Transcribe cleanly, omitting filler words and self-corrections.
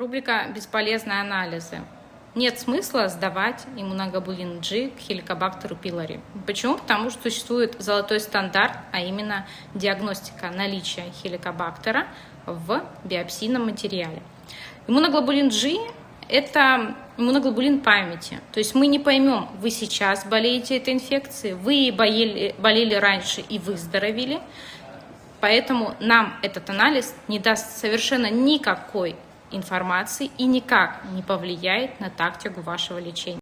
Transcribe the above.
Рубрика «Бесполезные анализы». Нет смысла сдавать иммуноглобулин G к хеликобактеру пилори. Почему? Потому что существует золотой стандарт, а именно диагностика наличия хеликобактера в биопсийном материале. Иммуноглобулин G – это иммуноглобулин памяти. То есть мы не поймем, вы сейчас болеете этой инфекцией, вы болели раньше и выздоровели, поэтому нам этот анализ не даст совершенно никакой информации и никак не повлияет на тактику вашего лечения.